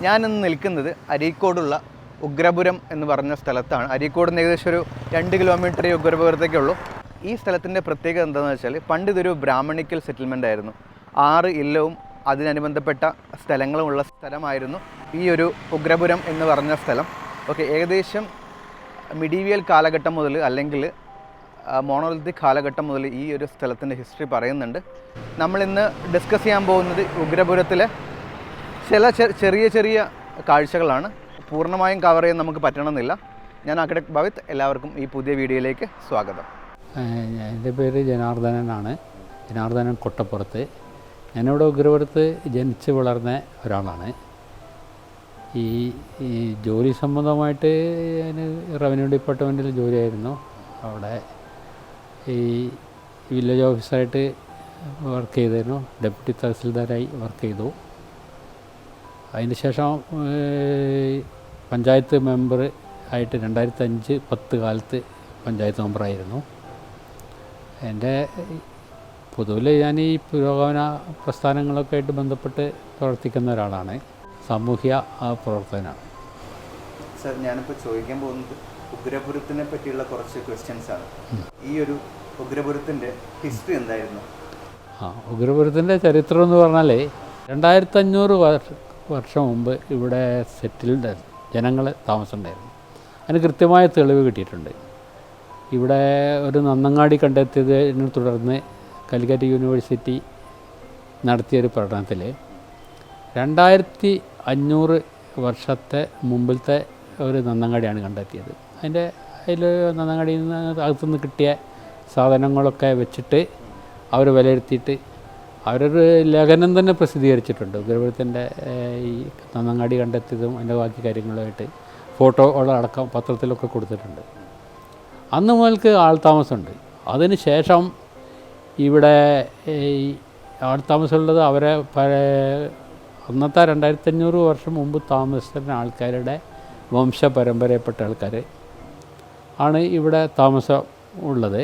ഞാനിന്ന് നിൽക്കുന്നത് അരീക്കോടുള്ള ഉഗ്രപുരം എന്ന് പറഞ്ഞ സ്ഥലത്താണ്. അരീക്കോട് നിന്ന് ഏകദേശം ഒരു 2 കിലോമീറ്റർ ഈ ഉഗ്രപുരത്തേക്കുള്ളൂ. ഈ സ്ഥലത്തിൻ്റെ പ്രത്യേകത എന്താണെന്ന് വെച്ചാൽ പണ്ട് ഇതൊരു ബ്രാഹ്മണിക്കൽ സെറ്റിൽമെൻ്റ് ആയിരുന്നു. 6 ഇല്ലവും അതിനനുബന്ധപ്പെട്ട സ്ഥലങ്ങളുമുള്ള സ്ഥലമായിരുന്നു ഈ ഒരു ഉഗ്രപുരം എന്ന് പറഞ്ഞ സ്ഥലം. ഓക്കെ, ഏകദേശം മിഡീവിയൽ കാലഘട്ടം മുതൽ അല്ലെങ്കിൽ മോണോലിത്തിക് കാലഘട്ടം മുതൽ ഈ ഒരു സ്ഥലത്തിൻ്റെ ഹിസ്റ്ററി പറയുന്നുണ്ട്. നമ്മളിന്ന് ഡിസ്കസ് ചെയ്യാൻ പോകുന്നത് ഉഗ്രപുരത്തിലെ ചില ചെറിയ ചെറിയ കാഴ്ചകളാണ്. പൂർണ്ണമായും കവർ ചെയ്യാൻ നമുക്ക് പറ്റണമെന്നില്ല. ഞാൻ അക്കഡക് ഭവിത്, എല്ലാവർക്കും ഈ പുതിയ വീഡിയോയിലേക്ക് സ്വാഗതം. എൻ്റെ പേര് ജനാർദ്ദനനാണ്. ജനാർദ്ദനൻ കൊട്ടപ്പുറത്ത്. ഞാനിവിടെ ഉഗ്രപുരത്ത് ജനിച്ച് വളർന്ന ഒരാളാണ്. ഈ ജോലി സംബന്ധമായിട്ട് ഞാൻ റവന്യൂ ഡിപ്പാർട്ട്മെൻറ്റിൽ ജോലിയായിരുന്നു. അവിടെ ഈ വില്ലേജ് ഓഫീസറായിട്ട് വർക്ക് ചെയ്തിരുന്നു. ഡെപ്യൂട്ടി തഹസിൽദാരായി വർക്ക് ചെയ്തു. അതിന് ശേഷം പഞ്ചായത്ത് മെമ്പർ ആയിട്ട് 2005-10 കാലത്ത് പഞ്ചായത്ത് മെമ്പറായിരുന്നു. എൻ്റെ പൊതുവിൽ ഞാൻ ഈ പുരോഗമന പ്രസ്ഥാനങ്ങളൊക്കെ ആയിട്ട് ബന്ധപ്പെട്ട് പ്രവർത്തിക്കുന്ന ഒരാളാണ്. സാമൂഹ്യ പ്രവർത്തകനാണ്. സർ, ഞാനിപ്പോൾ ചോദിക്കാൻ പോകുന്നത് ഉഗ്രപുരത്തിനെ പറ്റിയുള്ള കുറച്ച് ക്വസ്റ്റ്യൻസാണ്. ഈ ഒരു ഉഗ്രപുരത്തിൻ്റെ ഹിസ്റ്ററി എന്തായിരുന്നു? ഉഗ്രപുരത്തിൻ്റെ ചരിത്രം എന്ന് പറഞ്ഞാൽ 2500 വർഷം മുമ്പ് ഇവിടെ സെറ്റിൽഡ് ജനങ്ങൾ താമസമുണ്ടായിരുന്നു. അതിന് കൃത്യമായ തെളിവ് കിട്ടിയിട്ടുണ്ട്. ഇവിടെ ഒരു നന്നങ്ങാടി കണ്ടെത്തിയതിനെ തുടർന്ന് കാലിക്കറ്റ് യൂണിവേഴ്സിറ്റി നടത്തിയൊരു പഠനത്തിൽ 2500 വർഷത്തെ മുമ്പിലത്തെ ഒരു നന്നങ്ങാടിയാണ് കണ്ടെത്തിയത്. അതിൽ നന്നങ്ങാടിയിൽ നിന്ന് അകത്തുനിന്ന് കിട്ടിയ സാധനങ്ങളൊക്കെ വെച്ചിട്ട് അവർ വിലയിരുത്തിയിട്ട് അവരൊരു ലേഖനം തന്നെ പ്രസിദ്ധീകരിച്ചിട്ടുണ്ട്. ഉഗ്രപുരത്തിൻ്റെ ഈ നന്നങ്ങാടി കണ്ടെത്തിയതും അതിൻ്റെ ബാക്കി കാര്യങ്ങളുമായിട്ട് ഫോട്ടോകളടക്കം പത്രത്തിലൊക്കെ കൊടുത്തിട്ടുണ്ട്. അന്ന് മുതൽക്ക് ആൾതാമസമുണ്ട്. അതിന് ശേഷം ഇവിടെ ഈ ആൾതാമസമുള്ളത് അവരെ അന്നത്തെ 2500 വർഷം മുമ്പ് താമസിച്ചിരുന്ന ആൾക്കാരുടെ വംശപരമ്പരയിൽപ്പെട്ട ആൾക്കാർ ആണ് ഇവിടെ താമസം ഉള്ളത്.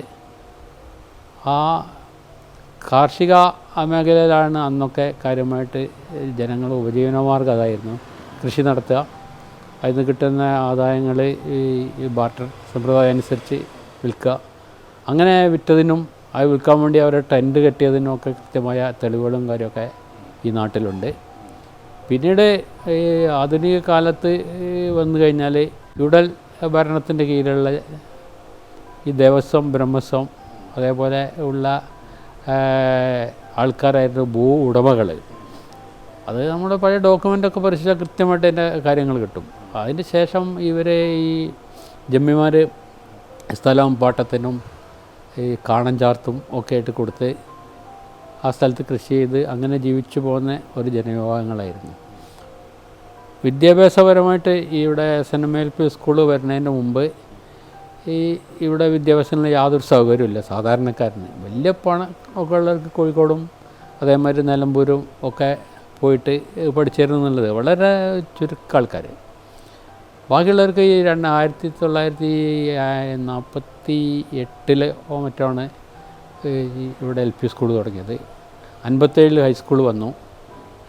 ആ കാർഷിക മേഖലയിലാണ് അന്നൊക്കെ കാര്യമായിട്ട് ജനങ്ങൾ ഉപജീവനമാർഗ്ഗം അതായിരുന്നു. കൃഷി നടത്തുക, അതിൽ നിന്ന് കിട്ടുന്ന ആദായങ്ങൾ ഈ ബാർട്ടർ സമ്പ്രദായം അനുസരിച്ച് വിൽക്കുക. അങ്ങനെ വിറ്റതിനും അത് വിൽക്കാൻ വേണ്ടി അവരെ ടെൻറ്റ് കെട്ടിയതിനും ഒക്കെ കൃത്യമായ തെളിവുകളും കാര്യമൊക്കെ ഈ നാട്ടിലുണ്ട്. പിന്നീട് ഈ ആധുനിക കാലത്ത് വന്നു കഴിഞ്ഞാൽ ഫ്യൂഡൽ ഭരണത്തിൻ്റെ കീഴിലുള്ള ഈ ദേവസ്വം, ബ്രഹ്മസ്വം അതേപോലെ ഉള്ള ആൾക്കാരായിരുന്നു ഭൂ ഉടമകൾ. അത് നമ്മുടെ പഴയ ഡോക്യുമെൻ്റൊക്കെ പരിശോധിച്ചാൽ കൃത്യമായിട്ട് അതിൻ്റെ കാര്യങ്ങൾ കിട്ടും. അതിന് ശേഷം ഇവർ ഈ ജമ്മിമാർ സ്ഥലവും പാട്ടത്തിനും ഈ കാണം ചാർത്തും ഒക്കെ ആയിട്ട് കൊടുത്ത് ആ സ്ഥലത്ത് കൃഷി ചെയ്ത് അങ്ങനെ ജീവിച്ചു പോകുന്ന ഒരു ജനവിഭാഗങ്ങളായിരുന്നു. വിദ്യാഭ്യാസപരമായിട്ട് ഇവിടെ SNMLP സ്കൂൾ വരുന്നതിന് മുമ്പ് ഇവിടെ വിദ്യാഭ്യാസത്തിന് യാതൊരു സൗകര്യമില്ല. സാധാരണക്കാരന് വലിയ പണം ഒക്കെ ഉള്ളവർക്ക് കോഴിക്കോടും അതേമാതിരി നിലമ്പൂരും ഒക്കെ പോയിട്ട് പഠിച്ചിരുന്നു എന്നുള്ളത് വളരെ ചുരുക്കം ആൾക്കാർ. ബാക്കിയുള്ളവർക്ക് ഈ 1948 മറ്റാണ് ഇവിടെ LP സ്കൂൾ തുടങ്ങിയത്. 57 ഹൈസ്കൂൾ വന്നു.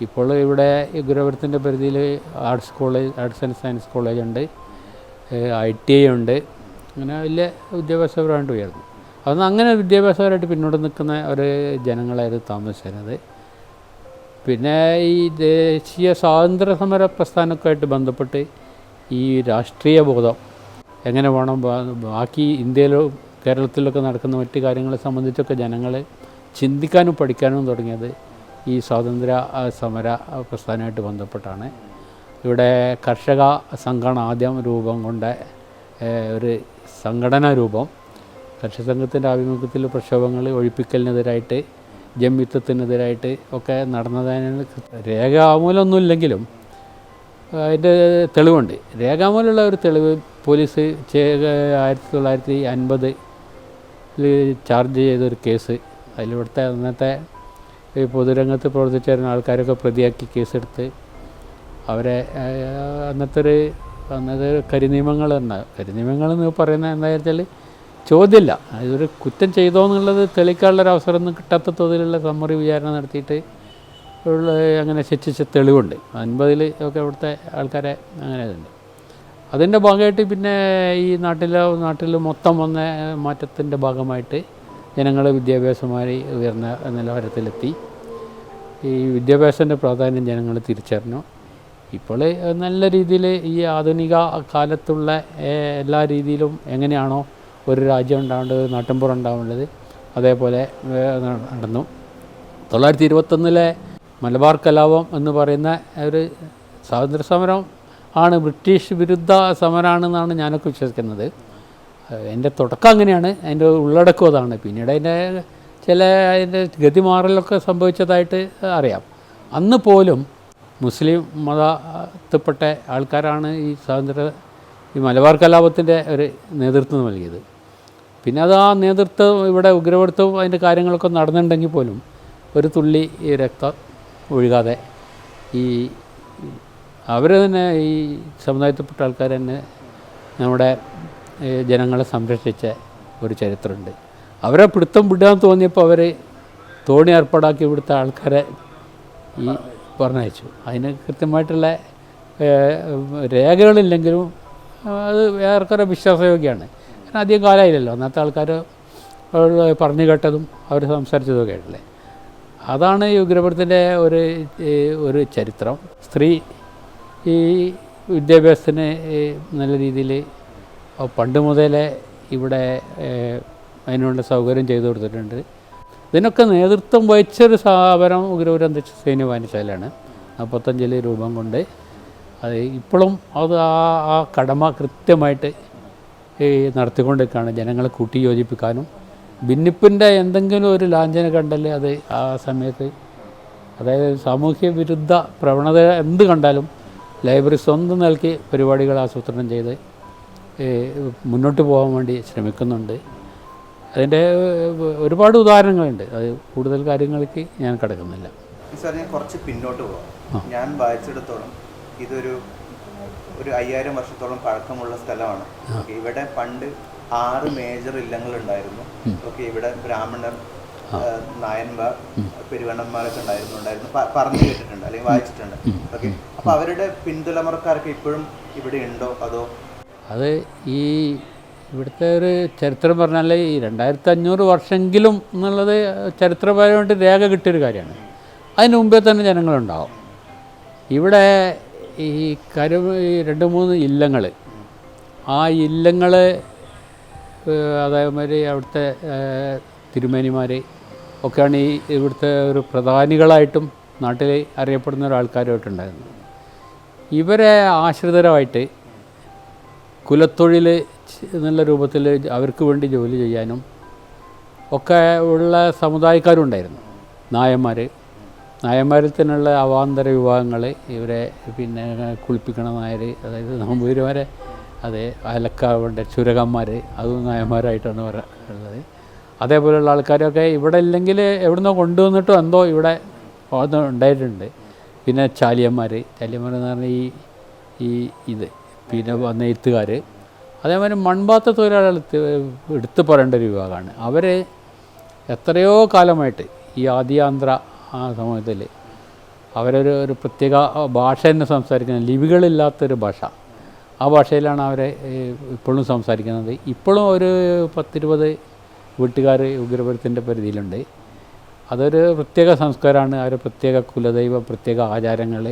ഇപ്പോൾ ഇവിടെ ഉഗ്രപുരത്തിൻ്റെ പരിധിയിൽ ആർട്സ് ആൻഡ് സയൻസ് കോളേജ് ഉണ്ട്, ITI ഉണ്ട്. അങ്ങനെ വലിയ വിദ്യാഭ്യാസപരമായിട്ട് ഉയർന്നു. അതൊന്നും അങ്ങനെ വിദ്യാഭ്യാസപരമായിട്ട് പിന്നോട്ട് നിൽക്കുന്ന ഒരു ജനങ്ങളായിരുന്നു താമസിച്ചിരുന്നത്. പിന്നെ ഈ ദേശീയ സ്വാതന്ത്ര്യ സമര പ്രസ്ഥാനമൊക്കെ ആയിട്ട് ബന്ധപ്പെട്ട് ഈ രാഷ്ട്രീയ ബോധം എങ്ങനെ വേണം, ബാക്കി ഇന്ത്യയിലോ കേരളത്തിലൊക്കെ നടക്കുന്ന മറ്റ് കാര്യങ്ങളെ സംബന്ധിച്ചൊക്കെ ജനങ്ങൾ ചിന്തിക്കാനും പഠിക്കാനും തുടങ്ങിയത് ഈ സ്വാതന്ത്ര്യ സമര പ്രസ്ഥാനമായിട്ട് ബന്ധപ്പെട്ടാണ്. ഇവിടെ കർഷക സംഘമാണ് ആദ്യം രൂപം കൊണ്ട ഒരു സംഘടനാ രൂപം. കർഷക സംഘത്തിൻ്റെ ആഭിമുഖ്യത്തിൽ പ്രക്ഷോഭങ്ങൾ ഒഴിപ്പിക്കലിനെതിരായിട്ട്, ജമ്മിത്വത്തിനെതിരായിട്ട് ഒക്കെ നടന്നതിന് രേഖാമൂലമൊന്നുമില്ലെങ്കിലും അതിൻ്റെ തെളിവുണ്ട്. രേഖാമൂലമുള്ള ഒരു തെളിവ് പോലീസ് 1950 ചാർജ് ചെയ്തൊരു കേസ്, അതിലിവിടുത്തെ അന്നത്തെ ഈ പൊതുരംഗത്ത് പ്രവർത്തിച്ചിരുന്ന ആൾക്കാരൊക്കെ പ്രതിയാക്കി കേസെടുത്ത് അവരെ അന്നത്തെ കരിനിയമങ്ങൾ കരിനിയമങ്ങളെന്ന് പറയുന്നത് എന്താ വെച്ചാൽ ചോദ്യമില്ല, അതൊരു കുറ്റം ചെയ്തോ എന്നുള്ളത് തെളിയിക്കാനുള്ളൊരവസരമൊന്നും കിട്ടാത്ത തോതിലുള്ള സമ്മറി വിചാരണ നടത്തിയിട്ട് ഉള്ള അങ്ങനെ ശിക്ഷിച്ച തെളിവുണ്ട്. 50-ൽ ഒക്കെ ഇവിടുത്തെ ആൾക്കാരെ അങ്ങനെ ഉണ്ട്. അതിൻ്റെ ഭാഗമായിട്ട് പിന്നെ ഈ നാട്ടിൽ മൊത്തം വന്ന മാറ്റത്തിൻ്റെ ഭാഗമായിട്ട് ജനങ്ങൾ വിദ്യാഭ്യാസമായി ഉയർന്ന നിലവാരത്തിലെത്തി. ഈ വിദ്യാഭ്യാസത്തിൻ്റെ പ്രാധാന്യം ജനങ്ങൾ തിരിച്ചറിഞ്ഞു. ഇപ്പോൾ നല്ല രീതിയിൽ ഈ ആധുനിക കാലത്തുള്ള എല്ലാ രീതിയിലും എങ്ങനെയാണോ ഒരു രാജ്യം ഉണ്ടാവേണ്ടത്, നാട്ടിൻപുറം ഉണ്ടാവേണ്ടത്, അതേപോലെ നടന്നു. 1921 മലബാർ കലാപം എന്ന് പറയുന്ന ഒരു സ്വാതന്ത്ര്യ സമരം ആണ്, ബ്രിട്ടീഷ് വിരുദ്ധ സമരമാണെന്നാണ് ഞാനൊക്കെ വിശ്വസിക്കുന്നത്. എൻ്റെ തുടക്കം അങ്ങനെയാണ്, അതിൻ്റെ ഉള്ളടക്കം അതാണ്. പിന്നീട് അതിൻ്റെ ഗതിമാറലൊക്കെ സംഭവിച്ചതായിട്ട് അറിയാം. അന്ന് പോലും മുസ്ലിം മതത്തിൽപ്പെട്ട ആൾക്കാരാണ് ഈ മലബാർ കലാപത്തിൻ്റെ ഒരു നേതൃത്വം നൽകിയത്. പിന്നെ ആ നേതൃത്വം ഇവിടെ ഉഗ്രവൃത്തവും അതിൻ്റെ കാര്യങ്ങളൊക്കെ നടന്നിട്ടുണ്ടെങ്കിൽ പോലും ഒരു തുള്ളി ഈ രക്തം ഒഴുകാതെ അവർ തന്നെ ഈ സമുദായത്തിൽപ്പെട്ട ആൾക്കാർ തന്നെ നമ്മുടെ ജനങ്ങളെ സംരക്ഷിച്ച ഒരു ചരിത്രമുണ്ട്. അവരെ പിടുത്തം വിടാൻ തോന്നിയപ്പോൾ അവർ തോണി ഏർപ്പാടാക്കി ഇവിടുത്തെ ആൾക്കാരെ ഈ പറഞ്ഞയച്ചു. അതിന് കൃത്യമായിട്ടുള്ള രേഖകളില്ലെങ്കിലും അത് ഏറെക്കുറെ വിശ്വാസയോഗ്യമാണ്. കാരണം അധികം കാലമായില്ലല്ലോ, അന്നത്തെ ആൾക്കാർ പറഞ്ഞു കേട്ടതും അവർ സംസാരിച്ചതൊക്കെ ആയിട്ടല്ലേ. അതാണ് ഈ ഉഗ്രപുരത്തിൻ്റെ ഒരു ചരിത്രം. സ്ത്രീ ഈ വിദ്യാഭ്യാസത്തിന് നല്ല രീതിയിൽ പണ്ട് മുതലേ ഇവിടെ അതിനുള്ള സൗകര്യം ചെയ്തു കൊടുത്തിട്ടുണ്ട്. ഇതിനൊക്കെ നേതൃത്വം വഹിച്ചൊരു സ്ഥാപനം ഉഗ്രപുരം സൈന്യ വായനശാലയാണ്. 45-ൽ രൂപം കൊണ്ട് അത് ഇപ്പോഴും അത് ആ കടമ കൃത്യമായിട്ട് നടത്തിക്കൊണ്ടിരിക്കുകയാണ്. ജനങ്ങളെ കൂട്ടി യോജിപ്പിക്കാനും ഭിന്നിപ്പിൻ്റെ എന്തെങ്കിലും ഒരു ലാഞ്ചന കണ്ടാൽ അത് ആ സമയത്ത്, അതായത് സാമൂഹ്യ വിരുദ്ധ പ്രവണത എന്ത് കണ്ടാലും ലൈബ്രറി സ്വന്തം നൽകി പരിപാടികൾ ആസൂത്രണം ചെയ്ത് മുന്നോട്ട് പോകാൻ വേണ്ടി ശ്രമിക്കുന്നുണ്ട്. അതിൻ്റെ ഒരുപാട് ഉദാഹരണങ്ങളുണ്ട്. അത് കൂടുതൽ കാര്യങ്ങൾക്ക് ഞാൻ കിടക്കുന്നില്ല. സാർ, ഞാൻ കുറച്ച് പിന്നോട്ട് പോകാം. ഞാൻ വായിച്ചെടുത്തോളം ഇതൊരു 5000 വർഷത്തോളം പഴക്കമുള്ള സ്ഥലമാണ്. ഇവിടെ പണ്ട് 6 മേജർ ഇല്ലങ്ങളുണ്ടായിരുന്നു. ഓക്കെ, ഇവിടെ ബ്രാഹ്മണർ, നായന്മാർ, പെരുവണ്ണന്മാരൊക്കെ ഉണ്ടായിരുന്നു പറഞ്ഞു കേട്ടിട്ടുണ്ട് അല്ലെങ്കിൽ വായിച്ചിട്ടുണ്ട്. ഓക്കെ, അപ്പോൾ അവരുടെ പിന്തുലമുറക്കാർക്ക് ഇപ്പോഴും ഇവിടെ ഉണ്ടോ അതോ? അത് ഈ ഇവിടുത്തെ ഒരു ചരിത്രം പറഞ്ഞാൽ ഈ 2500 വർഷമെങ്കിലും എന്നുള്ളത് ചരിത്രപരമായിട്ട് രേഖ കിട്ടിയൊരു കാര്യമാണ്. അതിന് മുമ്പേ തന്നെ ജനങ്ങളുണ്ടാവും. ഇവിടെ ഈ 2-3 ഇല്ലങ്ങൾ, ആ ഇല്ലങ്ങൾ അതേമാതിരി അവിടുത്തെ തിരുമേനിമാർ ഒക്കെയാണ് ഇവിടുത്തെ ഒരു പ്രധാനികളായിട്ടും നാട്ടിൽ അറിയപ്പെടുന്ന ഒരാൾക്കാരുമായിട്ടുണ്ടായിരുന്നത്. ഇവരെ ആശ്രിതരായിട്ട് കുലത്തൊഴിൽ എന്നുള്ള രൂപത്തിൽ അവർക്ക് വേണ്ടി ജോലി ചെയ്യാനും ഒക്കെ ഉള്ള സമുദായക്കാരുണ്ടായിരുന്നു. നായന്മാരിൽ തന്നെയുള്ള അവാന്തര വിഭാഗങ്ങൾ, ഇവരെ പിന്നെ കുളിപ്പിക്കണ നായർ, അതായത് നമ്പൂതിരിമാരെ, അതെ, അലക്കാവേണ്ട ചുരകന്മാർ, അതും നായന്മാരായിട്ടാണ് ഉള്ളത്. അതേപോലെയുള്ള ആൾക്കാരൊക്കെ ഇവിടെ ഇല്ലെങ്കിൽ എവിടുന്നോ കൊണ്ടുവന്നിട്ടോ എന്തോ ഇവിടെ ഉണ്ടായിട്ടുണ്ട്. പിന്നെ ചാലിയന്മാർ എന്ന് പറഞ്ഞാൽ ഇത് പിന്നെ നെയ്ത്തുകാർ, അതേമാതിരി മൺപാത്ര തൊഴിലാളികൾ എടുത്തു പറയേണ്ട ഒരു വിഭാഗമാണ്. അവർ എത്രയോ കാലമായിട്ട് ഈ ആദിയാന്ധ്ര ആ സമയത്തിൽ അവരൊരു പ്രത്യേക ഭാഷ തന്നെ സംസാരിക്കുന്നത്, ലിപികളില്ലാത്തൊരു ഭാഷ, ആ ഭാഷയിലാണ് അവരെ ഇപ്പോഴും സംസാരിക്കുന്നത്. ഇപ്പോഴും ഒരു 10-20 വീട്ടുകാർ ഉഗ്രപുരത്തിൻ്റെ പരിധിയിലുണ്ട്. അതൊരു പ്രത്യേക സംസ്കാരമാണ്. അവർ പ്രത്യേക കുലദൈവം, പ്രത്യേക ആചാരങ്ങൾ,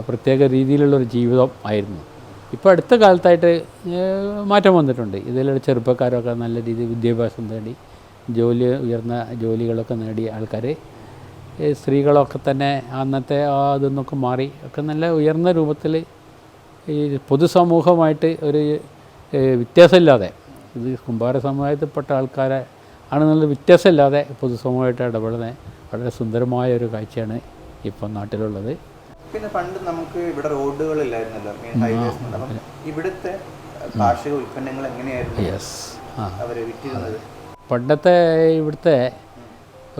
പ്രത്യേക രീതിയിലുള്ളൊരു ജീവിതം ആയിരുന്നു. ഇപ്പോൾ അടുത്ത കാലത്തായിട്ട് മാറ്റം വന്നിട്ടുണ്ട്. ഇതിലുള്ള ചെറുപ്പക്കാരൊക്കെ നല്ല രീതിയിൽ വിദ്യാഭ്യാസം നേടി ഉയർന്ന ജോലികളൊക്കെ നേടിയ ആൾക്കാർ, സ്ത്രീകളൊക്കെ തന്നെ അന്നത്തെ അതൊന്നൊക്കെ മാറി ഒക്കെ നല്ല ഉയർന്ന രൂപത്തിൽ ഈ പൊതുസമൂഹമായിട്ട് ഒരു വ്യത്യാസമില്ലാതെ, ഇത് കുംഭാര സമുദായത്തിൽപ്പെട്ട ആൾക്കാരെ ആണെന്നുള്ള വ്യത്യാസമില്ലാതെ പൊതുസമൂഹമായിട്ട് ഇടപെടുന്ന വളരെ സുന്ദരമായ ഒരു കാഴ്ചയാണ് ഇപ്പം നാട്ടിലുള്ളത്. പിന്നെ പണ്ട് നമുക്ക് ഇവിടെ റോഡുകളില്ലായിരുന്നല്ലോ, മെയിൻ ഹൈവേസ്. അപ്പം ഇവിടുത്തെ കാർഷിക ഉൽപ്പന്നങ്ങൾ എങ്ങനെയായിരുന്നു അവർ വിറ്റിരുന്നത്? പണ്ടത്തെ ഇവിടുത്തെ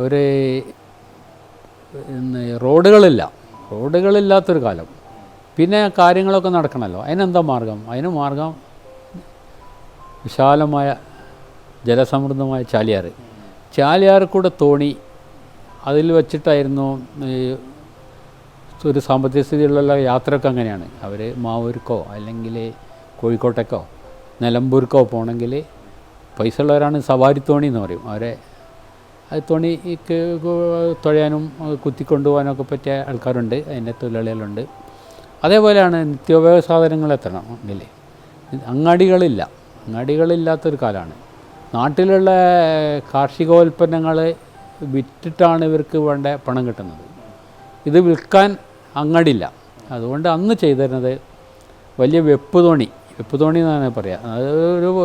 ഒരു റോഡുകളില്ലാത്തൊരു കാലം. പിന്നെ കാര്യങ്ങളൊക്കെ നടക്കണമല്ലോ, അതിനെന്താ മാർഗം? അതിന് മാർഗം വിശാലമായ ജലസമൃദ്ധമായ ചാലിയാർ കൂടെ തോണി അതിൽ വെച്ചിട്ടായിരുന്നു ഈ ഒരു സാമ്പത്തിക സ്ഥിതിയിലുള്ള യാത്രയൊക്കെ അങ്ങനെയാണ്. അവർ മാവൂർക്കോ അല്ലെങ്കിൽ കോഴിക്കോട്ടേക്കോ നിലമ്പൂർക്കോ പോകണമെങ്കിൽ പൈസ ഉള്ളവരാണ് സവാരി തോണി എന്ന് പറയും. അവരെ അത് തോണിക്ക് തുഴയാനും കുത്തിക്കൊണ്ടുപോകാനൊക്കെ പറ്റിയ ആൾക്കാരുണ്ട്, അതിൻ്റെ തൊഴിലാളികളുണ്ട്. അതേപോലെയാണ് നിത്യോപയോഗ സാധനങ്ങൾ എത്തണമെങ്കിൽ അങ്ങാടികളില്ലാത്തൊരു കാലമാണ്. നാട്ടിലുള്ള കാർഷികോൽപ്പന്നങ്ങൾ വിറ്റിട്ടാണ് ഇവർക്ക് വേണ്ട പണം കിട്ടുന്നത്. ഇത് വിൽക്കാൻ അങ്ങാടിയില്ല. അതുകൊണ്ട് അന്ന് ചെയ്തിരുന്നത് വലിയ വെപ്പ് തോണി എന്നാണ് പറയുക. അത്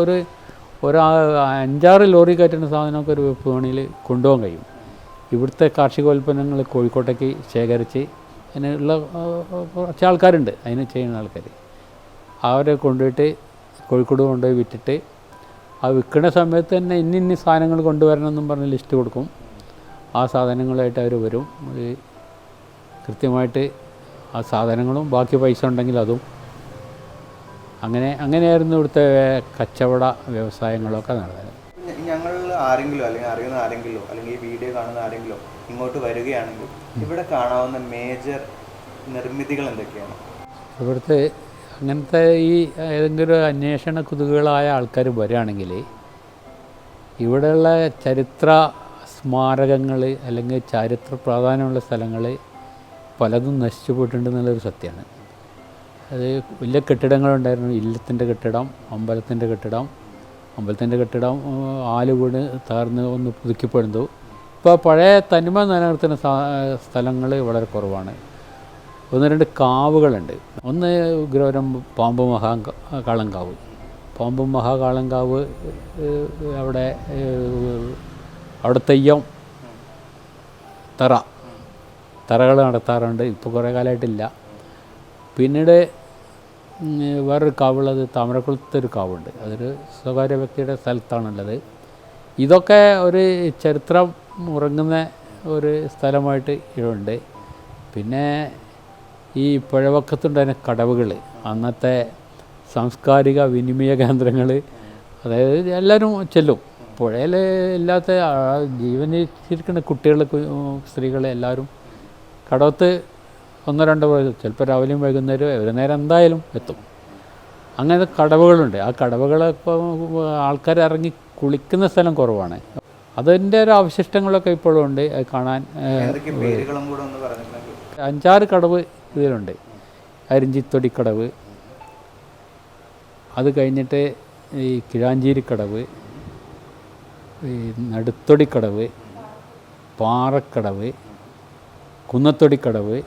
ഒരു 5-6 ലോറി കയറ്റുന്ന സാധനമൊക്കെ ഒരു വെപ്പ് തോണിയിൽ കൊണ്ടുപോകാൻ കഴിയും. ഇവിടുത്തെ കാർഷികോൽപ്പന്നങ്ങൾ കോഴിക്കോട്ടേക്ക് ശേഖരിച്ച് അതിനുള്ള കുറച്ച് ആൾക്കാരുണ്ട്, അതിന് ചെയ്യുന്ന ആൾക്കാർ. അവരെ കൊണ്ടുപോയിട്ട് കോഴിക്കോട് കൊണ്ടുപോയി വിറ്റിട്ട് ആ വിൽക്കുന്ന സമയത്ത് തന്നെ ഇന്ന സാധനങ്ങൾ കൊണ്ടുവരണമെന്നും പറഞ്ഞ് ലിസ്റ്റ് കൊടുക്കും. ആ സാധനങ്ങളായിട്ട് അവർ വരും. കൃത്യമായിട്ട് ആ സാധനങ്ങളും ബാക്കി പൈസ ഉണ്ടെങ്കിൽ അതും അങ്ങനെയായിരുന്നു ഇവിടുത്തെ കച്ചവട വ്യവസായങ്ങളൊക്കെ നടന്നത്. ഞങ്ങൾ ആരെങ്കിലും അല്ലെങ്കിൽ അറിയുന്ന ആരെങ്കിലോ അല്ലെങ്കിൽ ഈ വീഡിയോ കാണുന്ന ആരെങ്കിലോ ഇങ്ങോട്ട് വരികയാണെങ്കിൽ ഇവിടെ കാണാവുന്ന മേജർ നിർമ്മിതികൾ എന്തൊക്കെയാണ്? ഇവിടുത്തെ അങ്ങനത്തെ ഈ ഏതെങ്കിലും അന്വേഷണ കുതുകുകളായ ആൾക്കാർ വരികയാണെങ്കിൽ ഇവിടെയുള്ള ചരിത്ര സ്മാരകങ്ങൾ അല്ലെങ്കിൽ ചരിത്ര പ്രാധാന്യമുള്ള സ്ഥലങ്ങൾ പലതും നശിച്ചു പോയിട്ടുണ്ടെന്നുള്ളൊരു സത്യമാണ്. അത് വലിയ കെട്ടിടങ്ങളുണ്ടായിരുന്നു. ഇല്ലത്തിൻ്റെ കെട്ടിടം, അമ്പലത്തിൻ്റെ കെട്ടിടം ആല് വീണ് തകർന്ന് ഒന്ന് പുതുക്കിപ്പെടുന്നു. ഇപ്പോൾ പഴയ തനിമ നിലനിർത്തുന്ന സ്ഥലങ്ങൾ വളരെ കുറവാണ്. 1-2 കാവുകളുണ്ട്. ഒന്ന് ഉഗ്രവരം പാമ്പ് മഹാകാളങ്കാവ്. അവിടെ തെയ്യം തറകൾ നടത്താറുണ്ട്. ഇപ്പോൾ കുറേ കാലമായിട്ടില്ല. പിന്നീട് വേറൊരു കാവുള്ളത് താമരക്കുളത്തൊരു കാവുണ്ട്. അതൊരു സ്വകാര്യ വ്യക്തിയുടെ സ്ഥലത്താണുള്ളത്. ഇതൊക്കെ ഒരു ചരിത്രം ഉറങ്ങുന്ന ഒരു സ്ഥലമായിട്ട് ഇവിടുണ്ട്. പിന്നെ ഈ പുഴവക്കത്തുണ്ടായിരുന്ന കടവുകൾ, അന്നത്തെ സാംസ്കാരിക വിനിമയ കേന്ദ്രങ്ങൾ, അതായത് എല്ലാവരും ചെല്ലും. പുഴയിൽ ഇല്ലാത്ത ജീവനിരിക്കുന്ന കുട്ടികൾ, സ്ത്രീകൾ എല്ലാവരും കടവത്ത് 1-2 ചിലപ്പോൾ രാവിലെയും വൈകുന്നേരം ഒരു നേരം എന്തായാലും എത്തും. അങ്ങനെ കടവുകളുണ്ട്. ആ കടവുകളിപ്പോൾ ആൾക്കാർ ഇറങ്ങി കുളിക്കുന്ന സ്ഥലം കുറവാണ്. അതിൻ്റെ ഒരു അവശിഷ്ടങ്ങളൊക്കെ ഇപ്പോഴും ഉണ്ട്. അത് കാണാൻ 5-6 കടവ് ഇതിലുണ്ട്. അരിഞ്ചിത്തൊടിക്കടവ്, അത് കഴിഞ്ഞിട്ട് ഈ കിഴാഞ്ചേരിക്കടവ്, ഈ നടുത്തൊടിക്കടവ്, പാറക്കടവ്, കുന്നത്തൊടിക്കടവ്,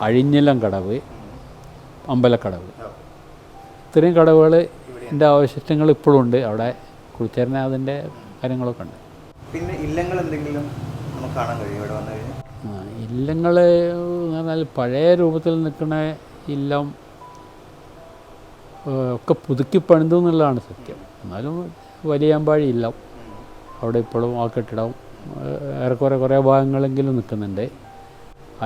അഴിഞ്ഞിലം കടവ്, അമ്പലക്കടവ്. ഇത്രയും കടവുകൾ എൻ്റെ അവശിഷ്ടങ്ങൾ ഇപ്പോഴും ഉണ്ട്. അവിടെ കുളിച്ചേരനെ അതിൻ്റെ കാര്യങ്ങളൊക്കെ ഉണ്ട്. പിന്നെ ഇല്ലങ്ങൾ എന്തെങ്കിലും നമുക്ക് കാണാൻ കഴിയും ഇവിടെ വന്നു കഴിഞ്ഞാൽ? ഇല്ലങ്ങൾ എന്ന് പറഞ്ഞാൽ പഴയ രൂപത്തിൽ നിൽക്കുന്ന ഇല്ലം ഒക്കെ പുതുക്കി പണിതു എന്നുള്ളതാണ് സത്യം. എന്നാലും വലിയമ്പാഴി ഇല്ലം അവിടെ ഇപ്പോഴും ആ കെട്ടിടം ഏറെക്കുറെ കുറേ ഭാഗങ്ങളെങ്കിലും നിൽക്കുന്നുണ്ട്.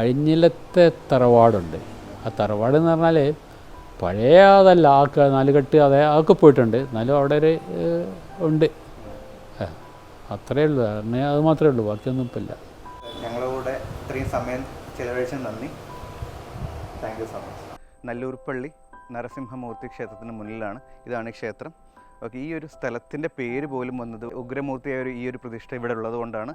അഴിഞ്ഞിലത്തെ തറവാടുണ്ട്. ആ തറവാട് എന്ന് പറഞ്ഞാൽ പഴയ അതല്ല, ആ 4 കെട്ട് അതൊക്കെ പോയിട്ടുണ്ട്. എന്നാലും അവിടെ ഒരു ഉണ്ട്. അത്രയേ ഉള്ളൂ. അത് മാത്രമേ ഉള്ളൂ, ബാക്കിയൊന്നും ഇപ്പം ഇല്ല. ഞങ്ങളുടെ കൂടെ ഇത്രയും സമയം ചിലവഴിച്ച നന്ദി. Thank you so much. Nallur പള്ളി നരസിംഹമൂർത്തി ക്ഷേത്രത്തിന് മുന്നിലാണ്. ഇതാണ് ഈ ക്ഷേത്രം. ഓക്കെ, ഈ ഒരു സ്ഥലത്തിൻ്റെ പേര് പോലും വന്നത് ഉഗ്രമൂർത്തിയായ ഈ ഒരു പ്രതിഷ്ഠ ഇവിടെ ഉള്ളത് കൊണ്ടാണ്.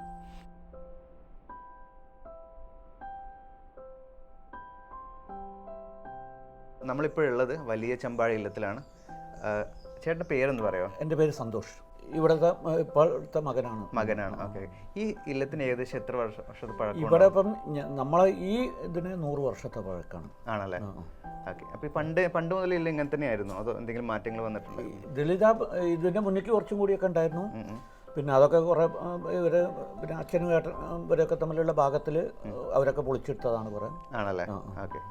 നമ്മളിപ്പോഴുള്ളത് വലിയ ചമ്പാഴ ഇല്ലത്തിലാണ്. ചേട്ടൻ്റെ പേരെന്ന് പറയുമോ? എൻ്റെ പേര് സന്തോഷ്. ഇപ്പോഴത്തെ മകനാണ്. ഓക്കെ. ഈ ഇല്ലത്തിന് ഏകദേശം എത്ര വർഷത്തെ പഴക്കം? ഇവിടെ ഇപ്പം നമ്മളെ ഈ ഇതിന് 100 വർഷത്തെ പഴക്കമാണ്. ആണല്ലേ? ഓക്കെ. അപ്പോൾ പണ്ട് മുതൽ ഇല്ല ഇങ്ങനെ തന്നെയായിരുന്നു, അതോ എന്തെങ്കിലും മാറ്റങ്ങൾ വന്നിട്ടുണ്ട്? ഇതിൻ്റെ മുന്നിലേക്ക് കുറച്ചും കൂടിയൊക്കെ ഉണ്ടായിരുന്നു. പിന്നെ അതൊക്കെ കുറേ പിന്നെ അച്ഛനും ഇവരൊക്കെ തമ്മിലുള്ള ഭാഗത്തിൽ അവരൊക്കെ പൊളിച്ചെടുത്തതാണ് കുറേ. ആണല്ലേ? ഓക്കെ.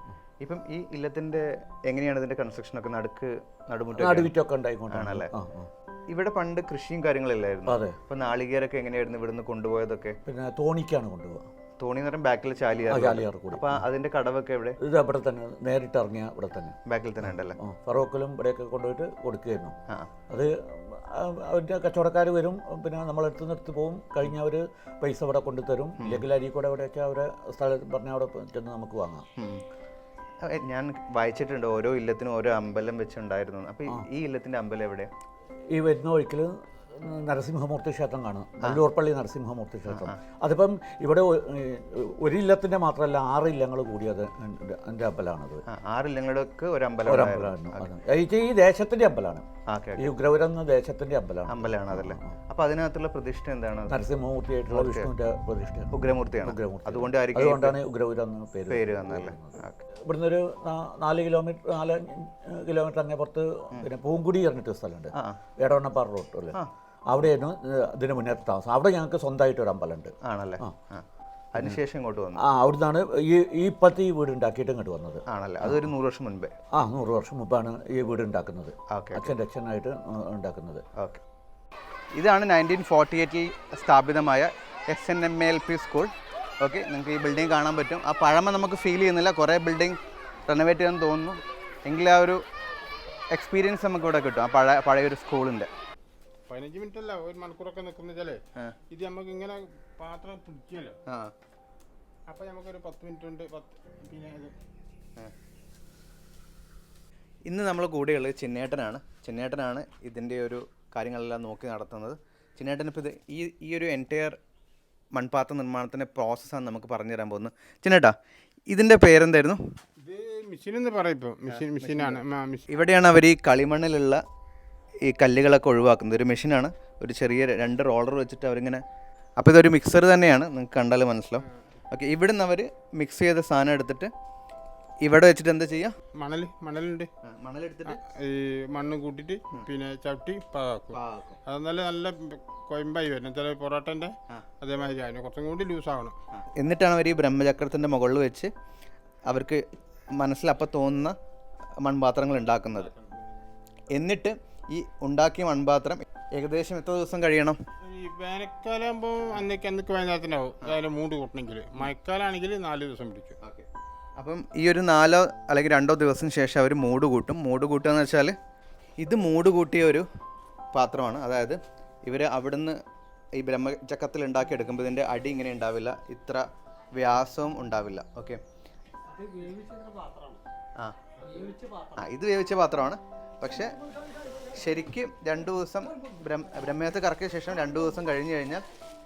ഇപ്പം ഈ ഇല്ലത്തിൻ്റെ എങ്ങനെയാണ് ഇതിൻ്റെ കൺസ്ട്രക്ഷനൊക്കെ? നടുവിറ്റൊക്കെ ഉണ്ടായിക്കൊണ്ടാണല്ലേ? ഇവിടെ പണ്ട് കൃഷിയും കാര്യങ്ങളില്ലായിരുന്നു. അതെ. അപ്പം നാളികേരൊക്കെ എങ്ങനെയായിരുന്നു ഇവിടുന്ന് കൊണ്ടുപോയതൊക്കെ? പിന്നെ തോണിക്കാണ് കൊണ്ടുപോകുക. തോണി എന്ന് പറയുമ്പോൾ ബാക്കിൽ ചാലിയാർ. ചാലിയാർ കൂടി. അപ്പോൾ അതിൻ്റെ കടവൊക്കെ എവിടെ? ഇത് അവിടെ തന്നെ നേരിട്ട് ഇറങ്ങിയ ഇവിടെ തന്നെ ബാക്കിൽ തന്നെ ഉണ്ടല്ലേ? ഫറോക്കിലും ഇവിടെയൊക്കെ കൊണ്ടുപോയിട്ട് കൊടുക്കുകയായിരുന്നു. അത് അവരുടെ കച്ചവടക്കാർ വരും, പിന്നെ നമ്മളെടുത്ത് നിർത്തി പോകും. കഴിഞ്ഞ അവർ പൈസ ഇവിടെ കൊണ്ടുതരും. ഇല്ലെങ്കിൽ അരീക്കോടെ എവിടെയൊക്കെ അവരെ സ്ഥലത്ത് പറഞ്ഞാൽ അവിടെ ചെന്ന് നമുക്ക് വാങ്ങാം. ഞാൻ വായിച്ചിട്ടുണ്ട് ഓരോ ഇല്ലത്തിനും ഓരോ അമ്പലം വെച്ചുണ്ടായിരുന്നു. അപ്പോൾ ഈ ഇല്ലത്തിൻ്റെ അമ്പലം എവിടെയാണ്? ഈ വരുന്ന ഒരിക്കൽ നരസിംഹമൂർത്തി ക്ഷേത്രം കാണും, നല്ലൂർപ്പള്ളി നരസിംഹമൂർത്തി ക്ഷേത്രം. അതിപ്പം ഇവിടെ ഒരു ഇല്ലത്തിൻ്റെ മാത്രമല്ല 6 ഇല്ലങ്ങൾ കൂടിയത് എൻ്റെ അമ്പലമാണത്. 6 ഇല്ലങ്ങൾക്ക് ഒരു അമ്പലമായിരുന്നു. ഈ ദേശത്തിൻ്റെ അമ്പലമാണ്. ഈ ഉഗ്രപുരം എന്ന ദേശത്തിൻ്റെ അമ്പലമാണ് അതല്ലേ? അപ്പോൾ അതിനകത്തുള്ള പ്രതിഷ്ഠ എന്താണ്? നരസിംഹമൂർത്തിയായിട്ടുള്ള വിഷ്ണുവിൻ്റെ പ്രതിഷ്ഠയാണ്. ഉഗ്രമൂർത്തിയാണ്. അതുകൊണ്ടാണ് ഉഗ്രപുരം എന്ന പേര് വന്നല്ലേ? ഇവിടുന്ന് ഒരു 4 കിലോമീറ്റർ അങ്ങേ പുറത്ത് പിന്നെ പൂങ്കുടി പറഞ്ഞിട്ട് സ്ഥലമുണ്ട്, എടവണ്ണപ്പാറ റോഡ് അല്ലേ, അവിടെയായിരുന്നു ഇതിന് മുന്നേ താമസം. അവിടെ ഞങ്ങൾക്ക് സ്വന്തമായിട്ട് ഒരു അമ്പലമുണ്ട്. ആണല്ലേ? അതിനുശേഷം ഇങ്ങോട്ട് വന്നു. അവിടുന്നാണ് ഈ ഇപ്പോഴത്തെ ഈ വീട് ഉണ്ടാക്കിയിട്ട് ഇങ്ങോട്ട് വന്നത്. ആണല്ലേ? അതൊരു 100 വർഷം മുൻപേ? 100 വർഷം മുമ്പാണ് ഈ വീട് ഉണ്ടാക്കുന്നത്, അച്ഛൻ്റെ അച്ഛനായിട്ട് ഉണ്ടാക്കുന്നത്. ഓക്കെ. ഇതാണ് 1948 സ്ഥാപിതമായ SNMLP സ്കൂൾ. ഓക്കെ, നിങ്ങൾക്ക് ഈ ബിൽഡിംഗ് കാണാൻ പറ്റും. ആ പഴമ നമുക്ക് ഫീൽ ചെയ്യുന്നില്ല. കുറേ ബിൽഡിംഗ് റെനോവേറ്റ് ചെയ്യാൻ തോന്നുന്നു, എങ്കിലും ആ ഒരു എക്സ്പീരിയൻസ് നമുക്ക് ഇവിടെ കിട്ടും ആ പഴയൊരു സ്കൂളിൻ്റെ. 15 മിനിറ്റ് അല്ല, 1 മണിക്കൂറൊക്കെ നിൽക്കുന്നേ. ഇത് നമുക്ക് ഇങ്ങനെ പാത്രം പിടിക്കുമല്ലോ, അപ്പം നമുക്കൊരു 10 മിനിറ്റ് ഉണ്ട്. പിന്നെ ഇന്ന് നമ്മൾ കൂടെയുള്ളത് ചിന്നേട്ടനാണ് ഇതിൻ്റെ ഒരു കാര്യങ്ങളെല്ലാം നോക്കി നടത്തുന്നത്. ചിന്നേട്ടനിപ്പോൾ ഇത് ഈ ഒരു എൻറ്റയർ മൺപാത്ര നിർമ്മാണത്തിൻ്റെ പ്രോസസ്സാണ് നമുക്ക് പറഞ്ഞു തരാൻ പോകുന്നത്. ചിന്നേട്ടാ, ഇതിൻ്റെ പേരെന്തായിരുന്നു? ഇത് മെഷീൻ എന്ന് പറയും. ഇപ്പോൾ മെഷീനാണ്. ഇവിടെയാണ് അവർ ഈ കളിമണ്ണിലുള്ള ഈ കല്ലുകളൊക്കെ ഒഴിവാക്കുന്നത്. ഒരു മെഷീനാണ്, ഒരു ചെറിയ 2 റോളർ വെച്ചിട്ട് അവരിങ്ങനെ. അപ്പോൾ ഇതൊരു മിക്സർ തന്നെയാണ്, നിങ്ങൾക്ക് കണ്ടാൽ മനസ്സിലാവും. ഓക്കെ, ഇവിടെ നിന്ന് അവർ മിക്സ് ചെയ്ത സാധനം എടുത്തിട്ട് ഇവിടെ വെച്ചിട്ട് എന്താ ചെയ്യുക? മണലുണ്ട്, മണലെടുത്തിട്ട് ഈ മണ്ണ് കൂട്ടിയിട്ട് പിന്നെ ചവിട്ടി പാകാക്കും. അത് നല്ല കൊയമ്പായി വരണം. ചില പൊറോട്ടൻ്റെ അതേമാതിരി ആയിരുന്നു, കുറച്ചും കൂടി ലൂസാവണം. എന്നിട്ടാണ് അവർ ഈ ബ്രഹ്മചക്രത്തിൻ്റെ മുകളിൽ വെച്ച് അവർക്ക് മനസ്സിലപ്പം തോന്നുന്ന മൺപാത്രങ്ങൾ ഉണ്ടാക്കുന്നത്. എന്നിട്ട് ഈ ഉണ്ടാക്കിയ മൺപാത്രം ഏകദേശം എത്ര ദിവസം കഴിയണം? ഈ വേനൽക്കാലാകുമ്പോൾ അന്നേക്ക് വൈകുന്നേരത്തിനാവും അതിൽ മൂട് കൂട്ടണമെങ്കിൽ. മഴക്കാലാണെങ്കിൽ 4 ദിവസം പിടിക്കും. അപ്പം ഈ ഒരു 4 അല്ലെങ്കിൽ 2 ദിവസം ശേഷം അവർ മൂട് കൂട്ടും. മൂട് കൂട്ടുക എന്ന് വെച്ചാൽ ഇത് മൂട് കൂട്ടിയ ഒരു പാത്രമാണ്. അതായത് ഇവർ അവിടുന്ന് ഈ ബ്രഹ്മചക്രത്തിൽ ഉണ്ടാക്കിയെടുക്കുമ്പോൾ ഇതിൻ്റെ അടി ഇങ്ങനെ ഉണ്ടാവില്ല, ഇത്ര വ്യാസവും ഉണ്ടാവില്ല. ഓക്കെ, ഇത് വേവിച്ച പാത്രമാണ്. പക്ഷേ ശരിക്കും 2 ദിവസം ബ്രഹ്മയത്ത് കറക്കിയ ശേഷം 2 ദിവസം കഴിഞ്ഞ് കഴിഞ്ഞാൽ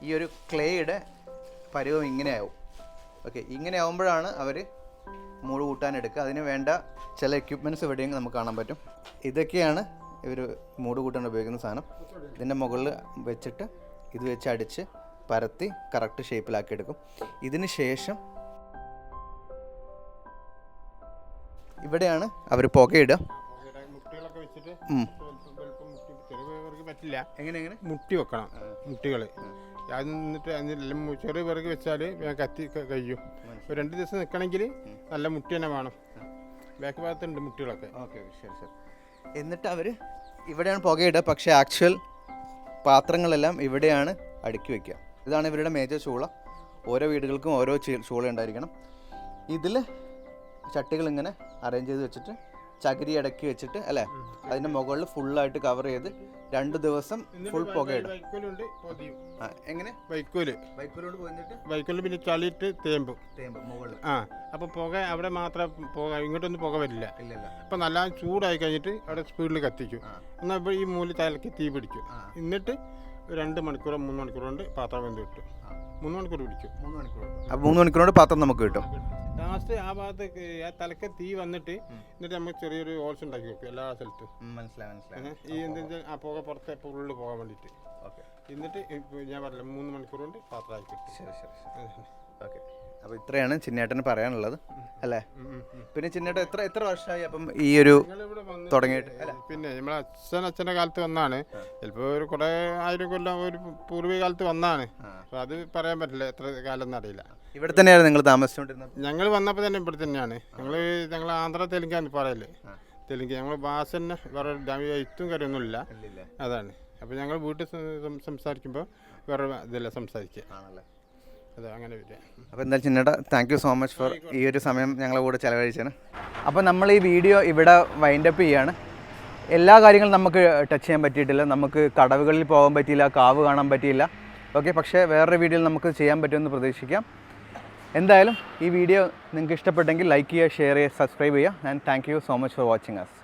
ഈ ഒരു ക്ലേയുടെ പരുവം ഇങ്ങനെയാവും. ഓക്കെ, ഇങ്ങനെ ആവുമ്പോഴാണ് അവർ മൂട് കൂട്ടാനെടുക്കുക. അതിന് വേണ്ട ചില എക്യുപ്മെൻറ്റ്സ് ഇവിടെയും നമുക്ക് കാണാൻ പറ്റും. ഇതൊക്കെയാണ് ഇവർ മൂട് കൂട്ടാൻ ഉപയോഗിക്കുന്ന സാധനം. ഇതിൻ്റെ മുകളിൽ വെച്ചിട്ട് ഇത് വെച്ച് അടിച്ച് പരത്തി കറക്റ്റ് ഷേപ്പിലാക്കി എടുക്കും. ഇതിന് ശേഷം ഇവിടെയാണ് അവർ പുകയിടുക. മുട്ടികളൊക്കെ വെച്ചിട്ട് പറ്റില്ല, എങ്ങനെ മുട്ടി വെക്കണം. മുട്ടികൾ അത് നിന്നിട്ട് ചെറിയ വിറക് വെച്ചാൽ കത്തി കഴിയും. 2 ദിവസം നിൽക്കണമെങ്കിൽ നല്ല മുട്ടി തന്നെ വേണം. ബാക്ക് ഭാഗത്തുണ്ട് മുട്ടികളൊക്കെ. ഓക്കെ, ശരി. എന്നിട്ട് അവർ ഇവിടെയാണ് പുകയിടുക. പക്ഷേ ആക്ച്വൽ പാത്രങ്ങളെല്ലാം ഇവിടെയാണ് അടുക്കി വയ്ക്കുക. ഇതാണ് ഇവരുടെ മേജർ ചൂള. ഓരോ വീടുകൾക്കും ഓരോ ചൂള ഉണ്ടായിരിക്കണം. ഇതിൽ ചട്ടികൾ ഇങ്ങനെ അറേഞ്ച് ചെയ്ത് വെച്ചിട്ട് ചകിരി ഇടയ്ക്ക് വെച്ചിട്ട് അല്ലേ, അതിൻ്റെ മുകളിൽ ഫുള്ളായിട്ട് കവർ ചെയ്ത് 2 ദിവസം ഫുൾ പുകയിടും. എങ്ങനെ? വൈക്കോല് പിന്നെ ചളിയിട്ട് തേമ്പും മുകളിൽ. അപ്പോൾ പുക അവിടെ മാത്രം ഇങ്ങോട്ടൊന്നും പുക വരില്ല. അപ്പോൾ നല്ല ചൂടായി കഴിഞ്ഞിട്ട് അവിടെ സ്പീഡിൽ കത്തിക്കും. എന്നാൽ ഇപ്പോൾ ഈ മൂലി തലക്ക് തീ പിടിക്കും. എന്നിട്ട് 2 മണിക്കൂറോ 3 മണിക്കൂർ കൊണ്ട് പാത്രം വെന്ത് കിട്ടും. 3 മണിക്കൂർ പിടിക്കും. 3 മണിക്കൂർ കൊണ്ട് പാത്രം നമുക്ക് കിട്ടും. ലാസ്റ്റ് ആ ഭാഗത്ത് ആ തലക്ക് തീ വന്നിട്ട് എന്നിട്ട് നമുക്ക് ചെറിയൊരു ഹോൾസ് ഉണ്ടാക്കി വെക്കും എല്ലാ സ്ഥലത്തും. മനസ്സിലായി. ഈ എന്താ ആ പുക പുറത്തെ ഉള്ളിൽ പോകാൻ വേണ്ടിയിട്ട്. എന്നിട്ട് ഞാൻ പറഞ്ഞില്ല 3 മണിക്കൂർ കൊണ്ട് പാത്രമായി കിട്ടും. ശരി. ഓക്കെ, അപ്പോൾ ഇത്രയാണ് ചിന്നേട്ടന് പറയാനുള്ളത് അല്ലേ? പിന്നെ ചിന്നേട്ടൻ എത്ര വർഷമായി അപ്പം ഈ ഒരു തുടങ്ങിയിട്ട്? പിന്നെ നമ്മളെ അച്ഛൻ്റെ കാലത്ത് വന്നാണ്. ചിലപ്പോൾ ഒരു കുറേ 1000 കൊല്ലം ഒരു പൂർവിക കാലത്ത് വന്നാണ്. അപ്പോൾ അത് പറയാൻ പറ്റില്ല എത്ര കാലം എന്നറിയില്ല. ഇവിടെ തന്നെയാണ് നിങ്ങൾ താമസിച്ചുകൊണ്ടിരുന്നത്? ഞങ്ങൾ വന്നപ്പോൾ തന്നെ ഇവിടെ തന്നെയാണ്. ഞങ്ങൾ ആന്ധ്ര തെലുങ്കാണ് പറയല്ലേ. തെലുങ്ക് ഞങ്ങൾ ഭാഷ തന്നെ വേറെ എഴുത്തും കാര്യമൊന്നുമില്ല. അതാണ്. അപ്പോൾ ഞങ്ങൾ വീട്ടിൽ സംസാരിക്കുമ്പോൾ വേറെ ഇതല്ല സംസാരിക്കുക. അതെ അങ്ങനെ വരിക. അപ്പോൾ എന്താ ചിന്നേട്ടാ, thank you so much for ഈ ഒരു സമയം ഞങ്ങളെ കൂടെ ചിലവഴിച്ചതിന്. അപ്പോൾ നമ്മൾ ഈ വീഡിയോ ഇവിടെ വൈൻഡപ്പ് ചെയ്യാണ്. എല്ലാ കാര്യങ്ങളും നമുക്ക് ടച്ച് ചെയ്യാൻ പറ്റിയിട്ടില്ല. നമുക്ക് കടവുകളിൽ പോകാൻ പറ്റിയില്ല, കാവ് കാണാൻ പറ്റിയില്ല. ഓക്കെ, പക്ഷേ വേറൊരു വീഡിയോയിൽ നമുക്ക് ചെയ്യാൻ പറ്റുമെന്ന് പ്രതീക്ഷിക്കാം. എന്തായാലും ഈ വീഡിയോ നിങ്ങൾക്ക് ഇഷ്ടപ്പെട്ടെങ്കിൽ ലൈക്ക് ചെയ്യുക, ഷെയർ ചെയ്യുക, സബ്സ്ക്രൈബ് ചെയ്യുക. And thank you so much for watching us.